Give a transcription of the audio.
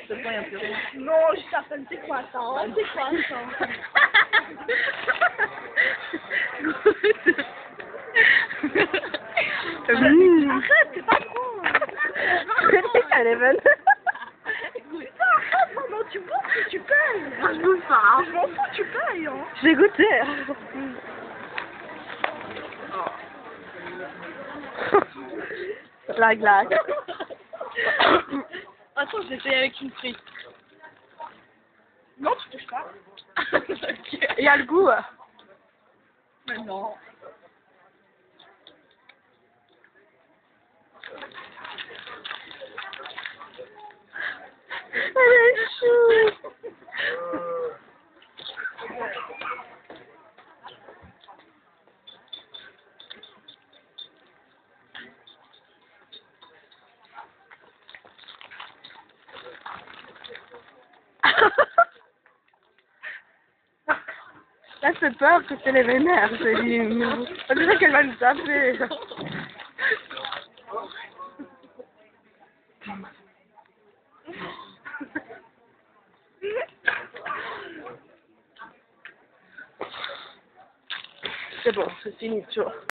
De toute façon, il n'y a plus rien. Non, je t'appelle, c'est quoi ça hein? C'est quoi ça? Arrête, c'est pas con. Elle est bonne. Arrête, maman, tu bouffes ou tu payes? Moi, je bouffe pas. Hein. Je m'en fous, tu payes. Hein. J'ai goûté. La glace. Attends, je vais essayer avec une frite. Non, tu touches pas. Il y a le goût. Mais non. Elle est chou. Là, c'est peur que c'est les vénères, j'ai dit. On dirait qu'elle va nous taper. C'est bon, c'est fini, tu vois.